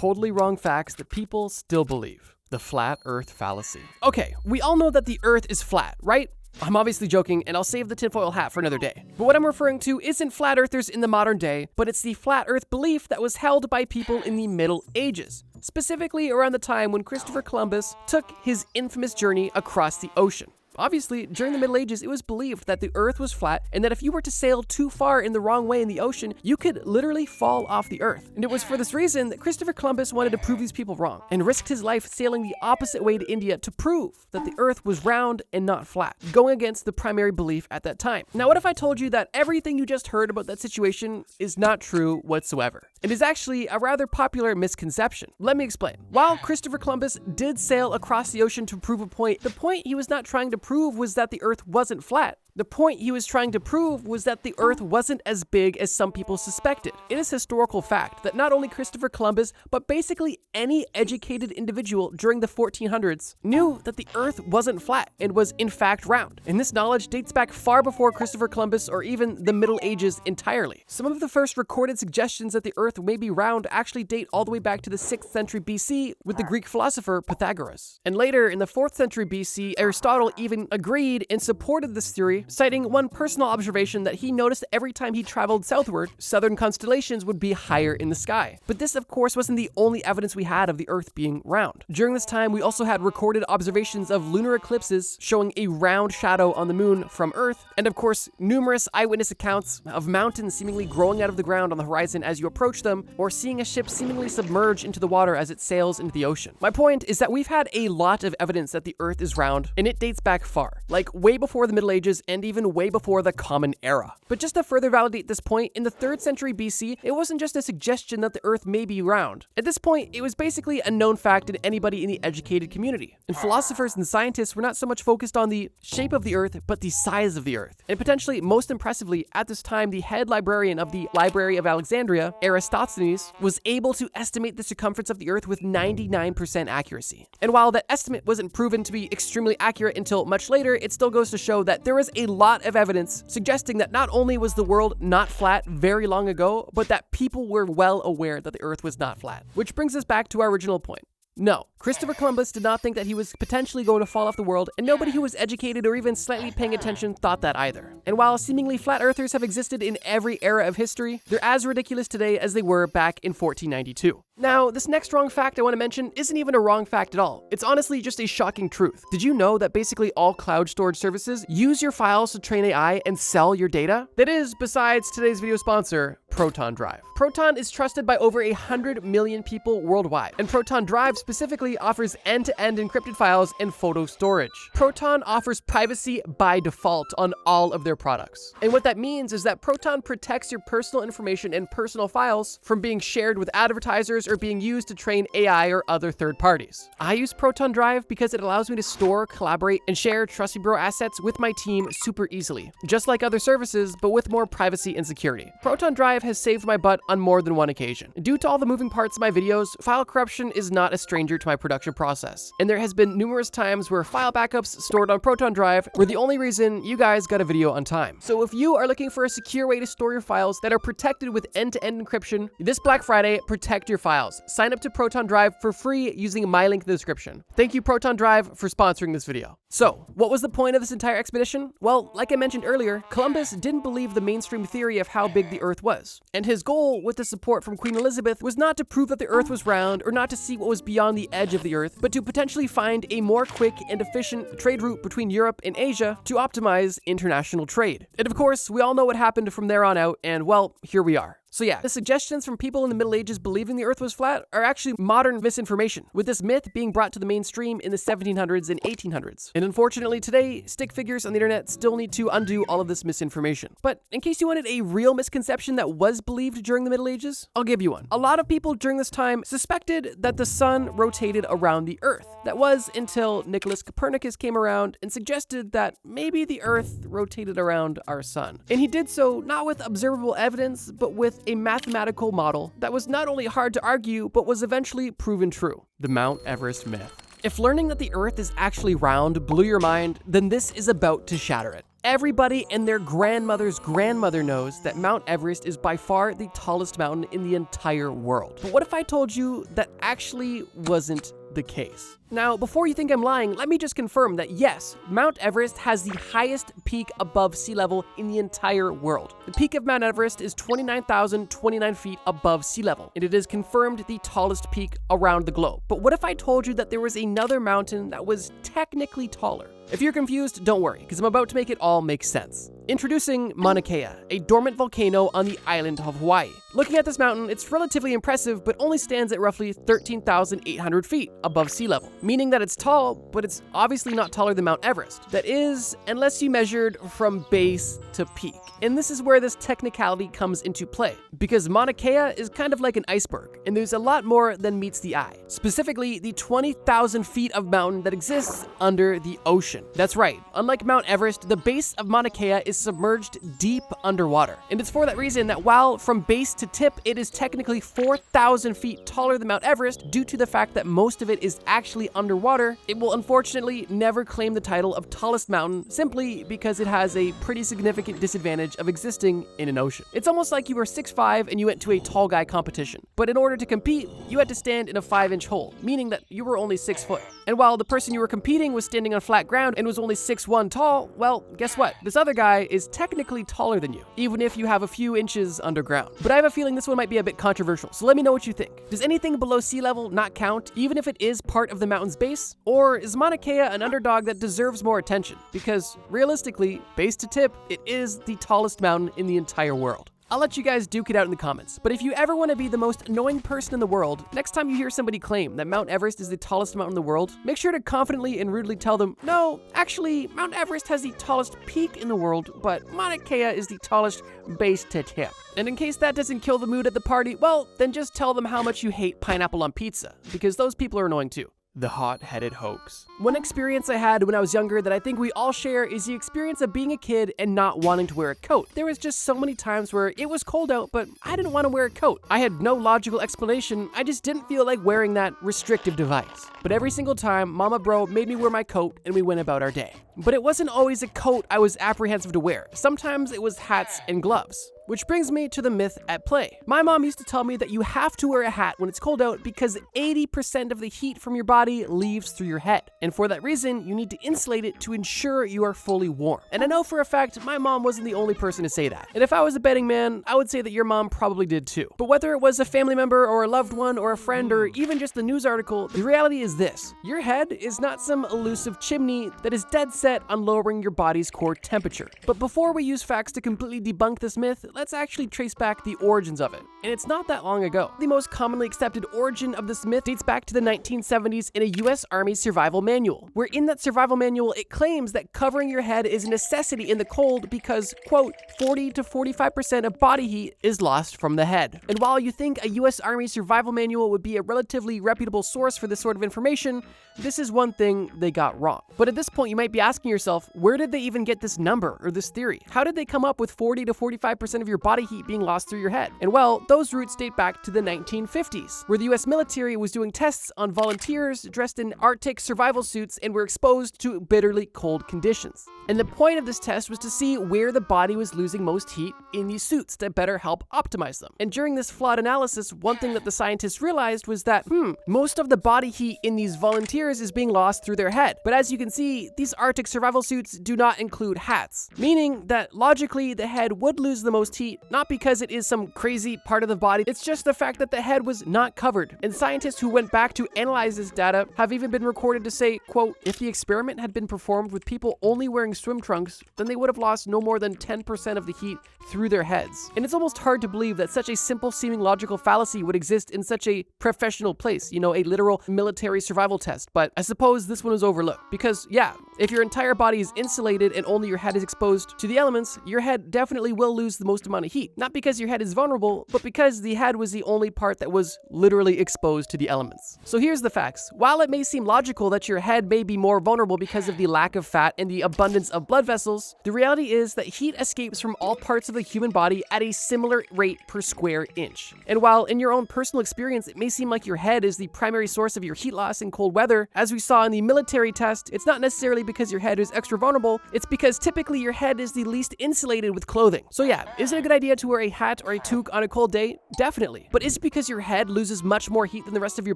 totally wrong facts that people still believe. The flat earth fallacy. Okay, we all know that the earth is flat, right? I'm obviously joking, and I'll save the tinfoil hat for another day. But what I'm referring to isn't flat earthers in the modern day, but it's the flat earth belief that was held by people in the Middle Ages, specifically around the time when Christopher Columbus took his infamous journey across the ocean. Obviously, during the Middle Ages, it was believed that the earth was flat and that if you were to sail too far in the wrong way in the ocean, you could literally fall off the earth. And it was for this reason that Christopher Columbus wanted to prove these people wrong and risked his life sailing the opposite way to India to prove that the earth was round and not flat, going against the primary belief at that time. Now, what if I told you that everything you just heard about that situation is not true whatsoever? It is actually a rather popular misconception. Let me explain. While Christopher Columbus did sail across the ocean to prove a point, the point he was not trying to prove was that the earth wasn't flat. The point he was trying to prove was that the earth wasn't as big as some people suspected. It is historical fact that not only Christopher Columbus, but basically any educated individual during the 1400s knew that the earth wasn't flat and was in fact round. And this knowledge dates back far before Christopher Columbus or even the Middle Ages entirely. Some of the first recorded suggestions that the earth may be round actually date all the way back to the 6th century BC with the Greek philosopher Pythagoras. And later in the 4th century BC, Aristotle even agreed and supported this theory, citing one personal observation that he noticed every time he traveled southward, southern constellations would be higher in the sky. But this, of course, wasn't the only evidence we had of the Earth being round. During this time, we also had recorded observations of lunar eclipses showing a round shadow on the moon from Earth, and of course, numerous eyewitness accounts of mountains seemingly growing out of the ground on the horizon as you approach them, or seeing a ship seemingly submerge into the water as it sails into the ocean. My point is that we've had a lot of evidence that the Earth is round, and it dates back far, like way before the Middle Ages and even way before the Common Era. But just to further validate this point, in the 3rd century BC, it wasn't just a suggestion that the Earth may be round. At this point, it was basically a known fact to anybody in the educated community. And philosophers and scientists were not so much focused on the shape of the Earth, but the size of the Earth. And potentially, most impressively, at this time, the head librarian of the Library of Alexandria, Eratosthenes, was able to estimate the circumference of the Earth with 99% accuracy. And while that estimate wasn't proven to be extremely accurate until much later, it still goes to show that there is a lot of evidence suggesting that not only was the world not flat very long ago, but that people were well aware that the Earth was not flat. Which brings us back to our original point. No, Christopher Columbus did not think that he was potentially going to fall off the world, and nobody who was educated or even slightly paying attention thought that either. And while seemingly flat earthers have existed in every era of history, they're as ridiculous today as they were back in 1492. Now, this next wrong fact I want to mention isn't even a wrong fact at all. It's honestly just a shocking truth. Did you know that basically all cloud storage services use your files to train AI and sell your data? That is, besides today's video sponsor, Proton Drive. Proton is trusted by over 100 million people worldwide, and Proton Drive specifically offers end-to-end encrypted files and photo storage. Proton offers privacy by default on all of their products. And what that means is that Proton protects your personal information and personal files from being shared with advertisers or being used to train AI or other third parties. I use Proton Drive because it allows me to store, collaborate, and share Trusty Bro assets with my team super easily, just like other services, but with more privacy and security. Proton Drive has saved my butt on more than one occasion. Due to all the moving parts of my videos, file corruption is not a stranger to my production process, and there has been numerous times where file backups stored on Proton Drive were the only reason you guys got a video on time. So if you are looking for a secure way to store your files that are protected with end-to-end encryption, this Black Friday, protect your files. Sign up to Proton Drive for free using my link in the description. Thank you, Proton Drive, for sponsoring this video. So, what was the point of this entire expedition? Well, like I mentioned earlier, Columbus didn't believe the mainstream theory of how big the Earth was. And his goal with the support from Queen Elizabeth was not to prove that the Earth was round or not to see what was beyond the edge of the Earth, but to potentially find a more quick and efficient trade route between Europe and Asia to optimize international trade. And of course, we all know what happened from there on out, and well, here we are. So yeah, the suggestions from people in the Middle Ages believing the Earth was flat are actually modern misinformation, with this myth being brought to the mainstream in the 1700s and 1800s. And unfortunately today, stick figures on the internet still need to undo all of this misinformation. But in case you wanted a real misconception that was believed during the Middle Ages, I'll give you one. A lot of people during this time suspected that the sun rotated around the Earth. That was until Nicholas Copernicus came around and suggested that maybe the Earth rotated around our sun. And he did so not with observable evidence, but with a mathematical model that was not only hard to argue, but was eventually proven true. The Mount Everest Myth. If learning that the Earth is actually round blew your mind, then this is about to shatter it. Everybody and their grandmother's grandmother knows that Mount Everest is by far the tallest mountain in the entire world. But what if I told you that actually wasn't the case? Now, before you think I'm lying, let me just confirm that yes, Mount Everest has the highest peak above sea level in the entire world. The peak of Mount Everest is 29,029 feet above sea level, and it is confirmed the tallest peak around the globe. But what if I told you that there was another mountain that was technically taller? If you're confused, don't worry, because I'm about to make it all make sense. Introducing Mauna Kea, a dormant volcano on the island of Hawaii. Looking at this mountain, it's relatively impressive, but only stands at roughly 13,800 feet above sea level, meaning that it's tall, but it's obviously not taller than Mount Everest. That is, unless you measured from base to peak. And this is where this technicality comes into play, because Mauna Kea is kind of like an iceberg, and there's a lot more than meets the eye. Specifically, the 20,000 feet of mountain that exists under the ocean. That's right, unlike Mount Everest, the base of Mauna Kea is submerged deep underwater. And it's for that reason that while from base to tip, it is technically 4,000 feet taller than Mount Everest, due to the fact that most of it is actually underwater, it will unfortunately never claim the title of tallest mountain simply because it has a pretty significant disadvantage of existing in an ocean. It's almost like you were 6'5" and you went to a tall guy competition. But in order to compete, you had to stand in a 5-inch hole, meaning that you were only 6 foot. And while the person you were competing was standing on flat ground and was only 6'1" tall, well, guess what? This other guy is technically taller than you, even if you have a few inches underground. But I have a feeling this one might be a bit controversial, so let me know what you think. Does anything below sea level not count, even if it is part of the mountain's base? Or is Mauna Kea an underdog that deserves more attention? Because realistically, base to tip, it is the tallest mountain in the entire world. I'll let you guys duke it out in the comments, but if you ever want to be the most annoying person in the world, next time you hear somebody claim that Mount Everest is the tallest mountain in the world, make sure to confidently and rudely tell them, no, actually, Mount Everest has the tallest peak in the world, but Mauna Kea is the tallest base to tip. And in case that doesn't kill the mood at the party, well, then just tell them how much you hate pineapple on pizza, because those people are annoying too. The hot-headed hoax. One experience I had when I was younger that I think we all share is the experience of being a kid and not wanting to wear a coat. There was just so many times where it was cold out, but I didn't want to wear a coat. I had no logical explanation, I just didn't feel like wearing that restrictive device. But every single time, Mama Bro made me wear my coat and we went about our day. But it wasn't always a coat I was apprehensive to wear. Sometimes it was hats and gloves. Which brings me to the myth at play. My mom used to tell me that you have to wear a hat when it's cold out because 80% of the heat from your body leaves through your head. And for that reason, you need to insulate it to ensure you are fully warm. And I know for a fact, my mom wasn't the only person to say that. And if I was a betting man, I would say that your mom probably did too. But whether it was a family member or a loved one or a friend or even just the news article, the reality is this. Your head is not some elusive chimney that is dead set on lowering your body's core temperature. But before we use facts to completely debunk this myth, let's actually trace back the origins of it. And it's not that long ago. The most commonly accepted origin of this myth dates back to the 1970s in a US Army survival manual, where in that survival manual, it claims that covering your head is a necessity in the cold because, quote, 40 to 45% of body heat is lost from the head. And while you think a US Army survival manual would be a relatively reputable source for this sort of information, this is one thing they got wrong. But at this point, you might be asking yourself, where did they even get this number or this theory? How did they come up with 40 to 45% of your body heat being lost through your head? And well, those roots date back to the 1950s, where the US military was doing tests on volunteers dressed in Arctic survival suits and were exposed to bitterly cold conditions. And the point of this test was to see where the body was losing most heat in these suits to better help optimize them. And during this flawed analysis, one thing that the scientists realized was that, most of the body heat in these volunteers is being lost through their head. But as you can see, these Arctic survival suits do not include hats, meaning that logically the head would lose the most heat, not because it is some crazy part of the body, it's just the fact that the head was not covered. And scientists who went back to analyze this data have even been recorded to say, quote, if the experiment had been performed with people only wearing swim trunks, then they would have lost no more than 10% of the heat through their heads. And it's almost hard to believe that such a simple seeming logical fallacy would exist in such a professional place, a literal military survival test. But I suppose this one was overlooked because, yeah, if your entire body is insulated and only your head is exposed to the elements, your head definitely will lose the most most amount of heat. Not because your head is vulnerable, but because the head was the only part that was literally exposed to the elements. So here's the facts. While it may seem logical that your head may be more vulnerable because of the lack of fat and the abundance of blood vessels, the reality is that heat escapes from all parts of the human body at a similar rate per square inch. And while in your own personal experience it may seem like your head is the primary source of your heat loss in cold weather, as we saw in the military test, it's not necessarily because your head is extra vulnerable, it's because typically your head is the least insulated with clothing. So yeah, is it a good idea to wear a hat or a toque on a cold day? Definitely. But is it because your head loses much more heat than the rest of your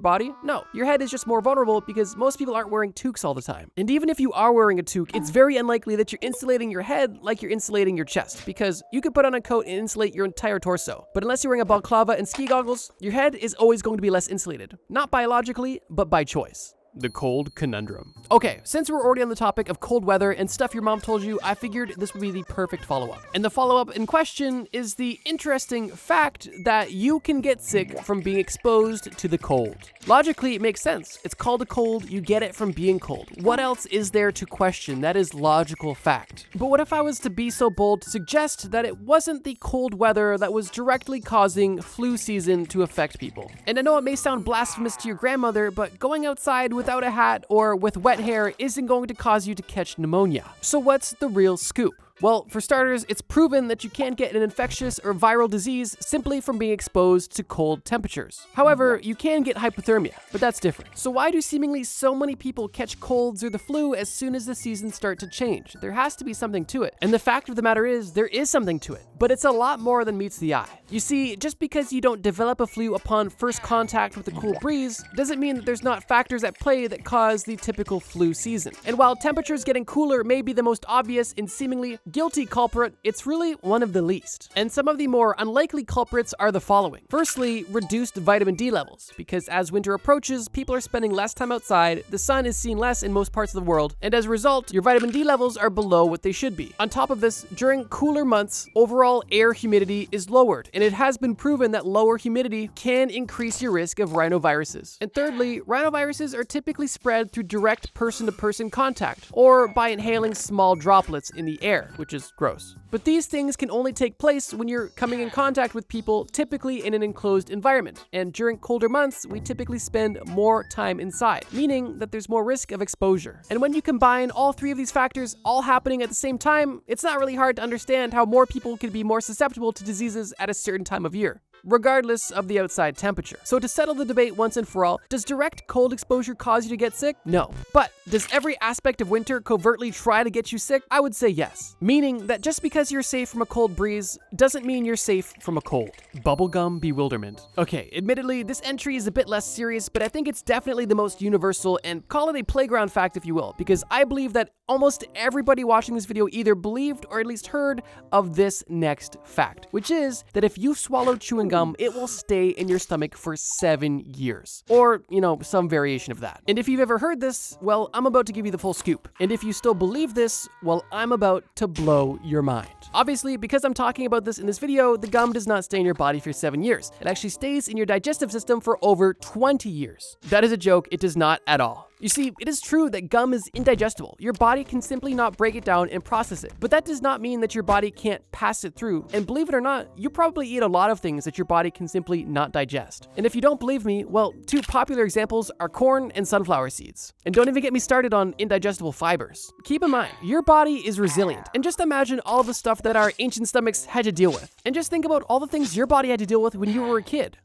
body? No. Your head is just more vulnerable because most people aren't wearing toques all the time. And even if you are wearing a toque, it's very unlikely that you're insulating your head like you're insulating your chest, because you could put on a coat and insulate your entire torso. But unless you're wearing a balaclava and ski goggles, your head is always going to be less insulated. Not biologically, but by choice. The cold conundrum. Okay, since we're already on the topic of cold weather and stuff your mom told you, I figured this would be the perfect follow-up. And the follow-up in question is the interesting fact that you can get sick from being exposed to the cold. Logically, it makes sense. It's called a cold, you get it from being cold. What else is there to question? That is logical fact. But what if I was to be so bold to suggest that it wasn't the cold weather that was directly causing flu season to affect people? And I know it may sound blasphemous to your grandmother, but going outside without a hat or with wet hair isn't going to cause you to catch pneumonia. So what's the real scoop? Well, for starters, it's proven that you can't get an infectious or viral disease simply from being exposed to cold temperatures. However, you can get hypothermia, but that's different. So why do seemingly so many people catch colds or the flu as soon as the seasons start to change? There has to be something to it. And the fact of the matter is, there is something to it, but it's a lot more than meets the eye. You see, just because you don't develop a flu upon first contact with a cool breeze, doesn't mean that there's not factors at play that cause the typical flu season. And while temperatures getting cooler may be the most obvious and seemingly guilty culprit, it's really one of the least. And some of the more unlikely culprits are the following. Firstly, reduced vitamin D levels, because as winter approaches, people are spending less time outside, the sun is seen less in most parts of the world, and as a result, your vitamin D levels are below what they should be. On top of this, during cooler months, overall air humidity is lowered, and it has been proven that lower humidity can increase your risk of rhinoviruses. And thirdly, rhinoviruses are typically spread through direct person-to-person contact, or by inhaling small droplets in the air, which is gross. But these things can only take place when you're coming in contact with people, typically in an enclosed environment. And during colder months, we typically spend more time inside, meaning that there's more risk of exposure. And when you combine all three of these factors all happening at the same time, it's not really hard to understand how more people could be more susceptible to diseases at a certain time of year, regardless of the outside temperature. So to settle the debate once and for all, does direct cold exposure cause you to get sick? No. But does every aspect of winter covertly try to get you sick? I would say yes. Meaning that just because you're safe from a cold breeze doesn't mean you're safe from a cold. Bubblegum bewilderment. Okay, admittedly, this entry is a bit less serious, but I think it's definitely the most universal, and call it a playground fact if you will, because I believe that almost everybody watching this video either believed or at least heard of this next fact, which is that if you swallow chewing gum, it will stay in your stomach for 7 years. Or, some variation of that. And if you've ever heard this, well, I'm about to give you the full scoop. And if you still believe this, well, I'm about to blow your mind. Obviously, because I'm talking about this in this video, the gum does not stay in your body for 7 years. It actually stays in your digestive system for over 20 years. That is a joke. It does not at all. You see, it is true that gum is indigestible. Your body can simply not break it down and process it. But that does not mean that your body can't pass it through. And believe it or not, you probably eat a lot of things that your body can simply not digest. And if you don't believe me, well, two popular examples are corn and sunflower seeds. And don't even get me started on indigestible fibers. Keep in mind, your body is resilient. And just imagine all the stuff that our ancient stomachs had to deal with. And just think about all the things your body had to deal with when you were a kid.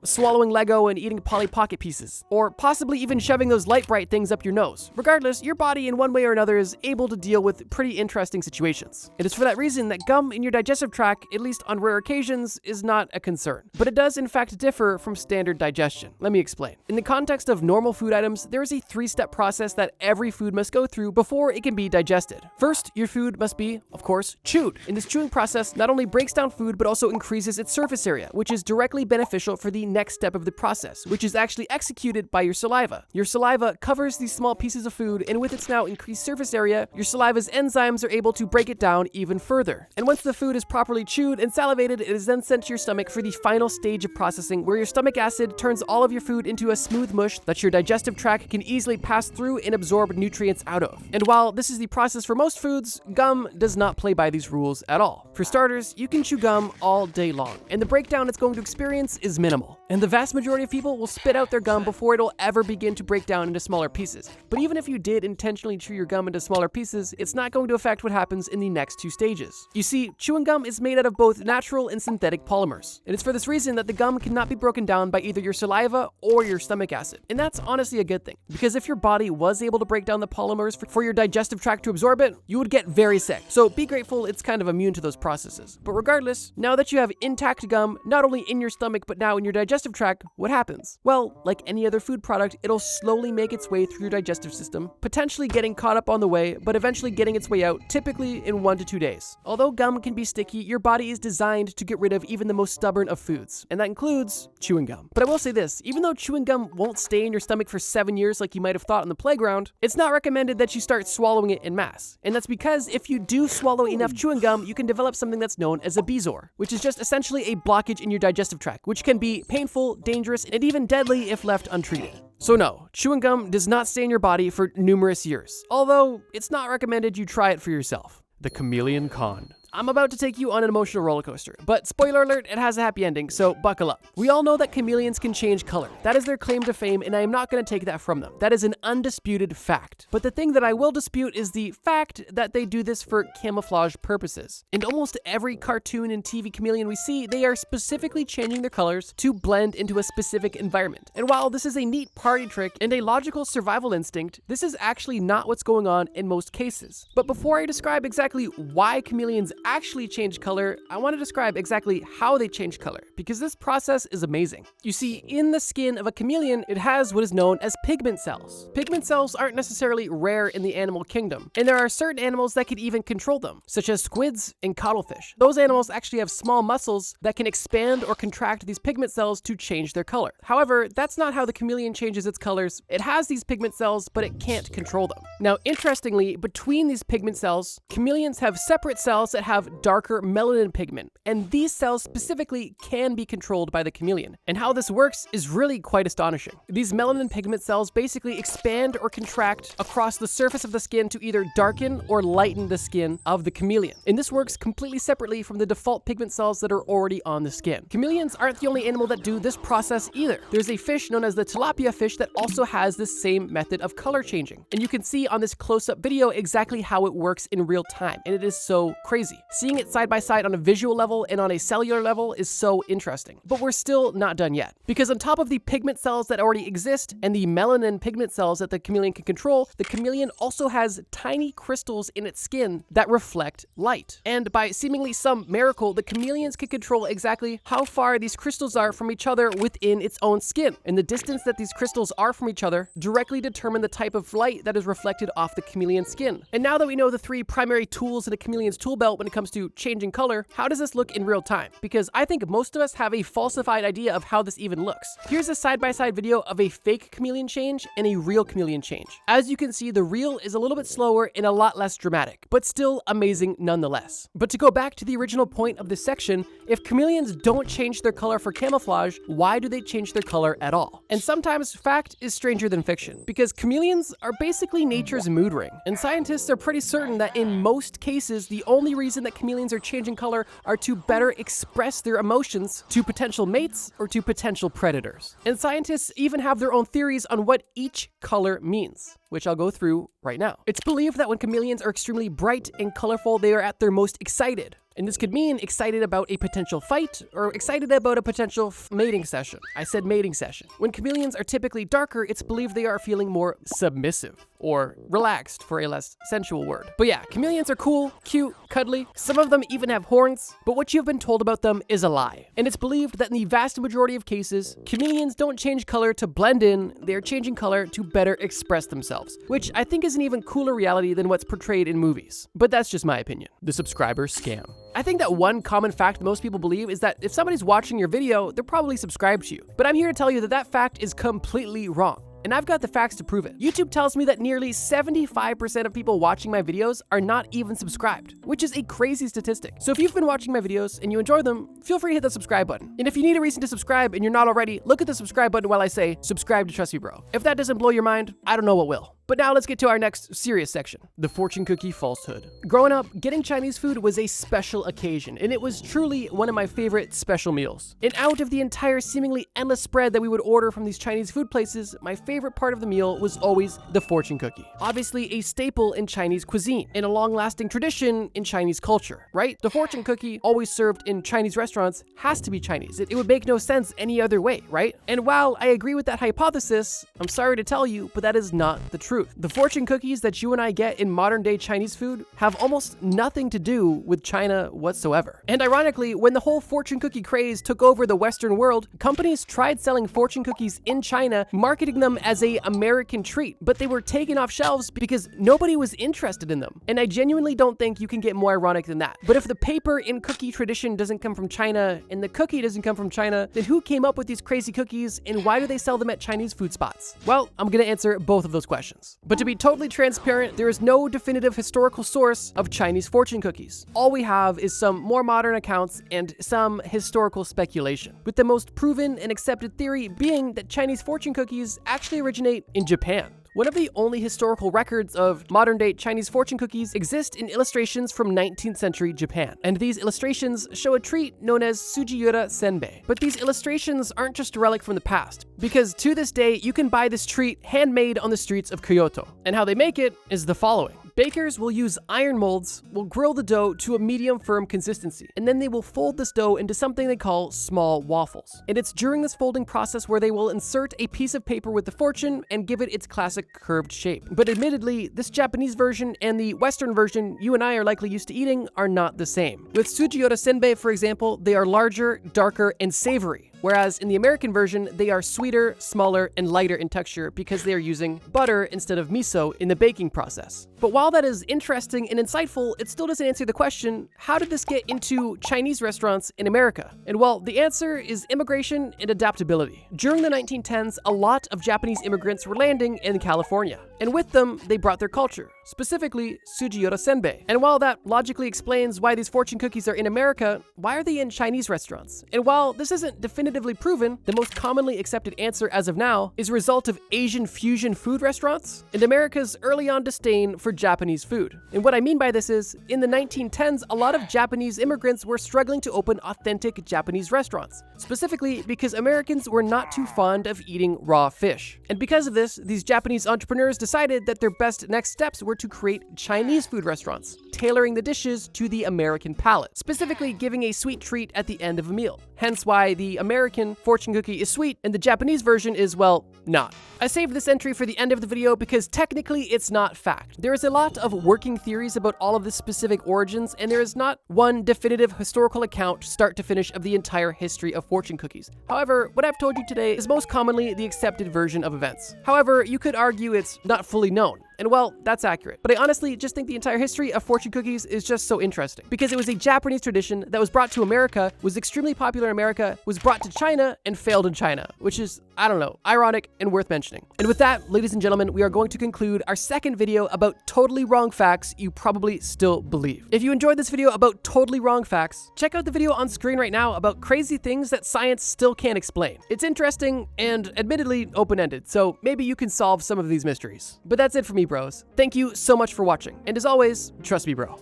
Swallowing Lego and eating Polly Pocket pieces. Or possibly even shoving those light bright things up your nose. Regardless, your body in one way or another is able to deal with pretty interesting situations. It is for that reason that gum in your digestive tract, at least on rare occasions, is not a concern. But it does in fact differ from standard digestion. Let me explain. In the context of normal food items, there is a 3-step process that every food must go through before it can be digested. First, your food must be, of course, chewed. And this chewing process not only breaks down food, but also increases its surface area, which is directly beneficial for the next step of the process, which is actually executed by your saliva. Your saliva comes covers these small pieces of food, and with its now increased surface area, your saliva's enzymes are able to break it down even further. And once the food is properly chewed and salivated, it is then sent to your stomach for the final stage of processing, where your stomach acid turns all of your food into a smooth mush that your digestive tract can easily pass through and absorb nutrients out of. And while this is the process for most foods, gum does not play by these rules at all. For starters, you can chew gum all day long, and the breakdown it's going to experience is minimal. And the vast majority of people will spit out their gum before it'll ever begin to break down into smaller pieces. But even if you did intentionally chew your gum into smaller pieces, it's not going to affect what happens in the next two stages. You see, chewing gum is made out of both natural and synthetic polymers. And it's for this reason that the gum cannot be broken down by either your saliva or your stomach acid. And that's honestly a good thing, because if your body was able to break down the polymers for your digestive tract to absorb it, you would get very sick. So be grateful it's kind of immune to those processes. But regardless, now that you have intact gum, not only in your stomach, but now in your digestive tract, what happens? Well, like any other food product, it'll slowly make its way through your digestive system, potentially getting caught up on the way, but eventually getting its way out, typically in 1 to 2 days. Although gum can be sticky, your body is designed to get rid of even the most stubborn of foods, and that includes chewing gum. But I will say this, even though chewing gum won't stay in your stomach for 7 years like you might have thought on the playground, it's not recommended that you start swallowing it in mass. And that's because if you do swallow enough chewing gum, you can develop something that's known as a bezoar, which is just essentially a blockage in your digestive tract, which can be painful, dangerous, and even deadly if left untreated. So no, chewing gum does not stay in your body for numerous years, although it's not recommended you try it for yourself. The Chameleon Con. I'm about to take you on an emotional roller coaster, but spoiler alert, it has a happy ending, so buckle up. We all know that chameleons can change color. That is their claim to fame, and I am not going to take that from them. That is an undisputed fact. But the thing that I will dispute is the fact that they do this for camouflage purposes. In almost every cartoon and TV chameleon we see, they are specifically changing their colors to blend into a specific environment. And while this is a neat party trick and a logical survival instinct, this is actually not what's going on in most cases. But before I describe exactly why chameleons actually change color, I want to describe exactly how they change color, because this process is amazing. You see, in the skin of a chameleon, it has what is known as pigment cells. Pigment cells aren't necessarily rare in the animal kingdom, and there are certain animals that can even control them, such as squids and cuttlefish. Those animals actually have small muscles that can expand or contract these pigment cells to change their color. However, that's not how the chameleon changes its colors. It has these pigment cells, but it can't control them. Now, interestingly, between these pigment cells, chameleons have separate cells that have darker melanin pigment, and these cells specifically can be controlled by the chameleon. And how this works is really quite astonishing. These melanin pigment cells basically expand or contract across the surface of the skin to either darken or lighten the skin of the chameleon. And this works completely separately from the default pigment cells that are already on the skin. Chameleons aren't the only animal that do this process either. There's a fish known as the tilapia fish that also has this same method of color changing. And you can see on this close-up video exactly how it works in real time, and it is so crazy. Seeing it side by side on a visual level and on a cellular level is so interesting. But we're still not done yet, because on top of the pigment cells that already exist and the melanin pigment cells that the chameleon can control, the chameleon also has tiny crystals in its skin that reflect light. And by seemingly some miracle, the chameleons can control exactly how far these crystals are from each other within its own skin. And the distance that these crystals are from each other directly determine the type of light that is reflected off the chameleon's skin. And now that we know the three primary tools in a chameleon's tool belt when it comes to changing color, how does this look in real time? Because I think most of us have a falsified idea of how this even looks. Here's a side-by-side video of a fake chameleon change and a real chameleon change. As you can see, the real is a little bit slower and a lot less dramatic, but still amazing nonetheless. But to go back to the original point of this section, if chameleons don't change their color for camouflage, why do they change their color at all? And sometimes fact is stranger than fiction, because chameleons are basically nature's mood ring. And scientists are pretty certain that in most cases, the only reason that chameleons are changing color are to better express their emotions to potential mates or to potential predators. And scientists even have their own theories on what each color means, which I'll go through right now. It's believed that when chameleons are extremely bright and colorful, they are at their most excited. And this could mean excited about a potential fight or excited about a potential mating session. I said mating session. When chameleons are typically darker, it's believed they are feeling more submissive or relaxed, for a less sensual word. But yeah, chameleons are cool, cute, cuddly. Some of them even have horns, but what you've been told about them is a lie. And it's believed that in the vast majority of cases, chameleons don't change color to blend in, they're changing color to better express themselves, which I think is an even cooler reality than what's portrayed in movies. But that's just my opinion. The subscriber scam. I think that one common fact most people believe is that if somebody's watching your video, they're probably subscribed to you. But I'm here to tell you that that fact is completely wrong. and I've got the facts to prove it. YouTube tells me that nearly 75% of people watching my videos are not even subscribed, which is a crazy statistic. So if you've been watching my videos and you enjoy them, feel free to hit the subscribe button. And if you need a reason to subscribe and you're not already, look at the subscribe button while I say, subscribe to Trust Me Bro. If that doesn't blow your mind, I don't know what will. But now let's get to our next serious section, the fortune cookie falsehood. Growing up, getting Chinese food was a special occasion, and it was truly one of my favorite special meals. And out of the entire seemingly endless spread that we would order from these Chinese food places, my favorite part of the meal was always the fortune cookie. Obviously a staple in Chinese cuisine, and a long-lasting tradition in Chinese culture, right? The fortune cookie, always served in Chinese restaurants, has to be Chinese. It would make no sense any other way, right? And while I agree with that hypothesis, I'm sorry to tell you, but that is not the truth. The fortune cookies that you and I get in modern day Chinese food have almost nothing to do with China whatsoever. And ironically, when the whole fortune cookie craze took over the Western world, companies tried selling fortune cookies in China, marketing them as an American treat, but they were taken off shelves because nobody was interested in them. And I genuinely don't think you can get more ironic than that. But if the paper in cookie tradition doesn't come from China and the cookie doesn't come from China, then who came up with these crazy cookies and why do they sell them at Chinese food spots? Well, I'm gonna answer both of those questions. But to be totally transparent, there is no definitive historical source of Chinese fortune cookies. All we have is some more modern accounts and some historical speculation, with the most proven and accepted theory being that Chinese fortune cookies actually originate in Japan. One of the only historical records of modern-day Chinese fortune cookies exist in illustrations from 19th century Japan, and these illustrations show a treat known as Sujiura Senbei. But these illustrations aren't just a relic from the past, because to this day, you can buy this treat handmade on the streets of Kyoto. And how they make it is the following. Bakers will use iron molds, will grill the dough to a medium firm consistency, and then they will fold this dough into something they call small waffles. And it's during this folding process where they will insert a piece of paper with the fortune and give it its classic curved shape. But admittedly, this Japanese version and the Western version you and I are likely used to eating are not the same. With Sujiura Senbei, for example, they are larger, darker, and savory. Whereas in the American version, they are sweeter, smaller, and lighter in texture because they are using butter instead of miso in the baking process. But while that is interesting and insightful, it still doesn't answer the question, how did this get into Chinese restaurants in America? And well, the answer is immigration and adaptability. During the 1910s, a lot of Japanese immigrants were landing in California. And with them, they brought their culture, specifically Sujiura Senbei. And while that logically explains why these fortune cookies are in America, why are they in Chinese restaurants? And while this isn't definitively proven, the most commonly accepted answer as of now is a result of Asian fusion food restaurants and America's early on disdain for Japanese food. And what I mean by this is, in the 1910s, a lot of Japanese immigrants were struggling to open authentic Japanese restaurants, specifically because Americans were not too fond of eating raw fish. And because of this, these Japanese entrepreneurs decided that their best next steps were to create Chinese food restaurants, tailoring the dishes to the American palate, specifically giving a sweet treat at the end of a meal. Hence why the American fortune cookie is sweet and the Japanese version is, well, not. I saved this entry for the end of the video because technically it's not fact. There is a lot of working theories about all of the specific origins, and there is not one definitive historical account start to finish of the entire history of fortune cookies. However, what I've told you today is most commonly the accepted version of events. However, you could argue it's not fully known. And well, that's accurate. But I honestly just think the entire history of fortune cookies is just so interesting because it was a Japanese tradition that was brought to America, was extremely popular in America, was brought to China, and failed in China, which is, I don't know, ironic and worth mentioning. And with that, ladies and gentlemen, we are going to conclude our second video about totally wrong facts you probably still believe. If you enjoyed this video about totally wrong facts, check out the video on screen right now about crazy things that science still can't explain. It's interesting and admittedly open-ended, so maybe you can solve some of these mysteries. But that's it for me, bros. Thank you so much for watching, and as always, trust me, bro.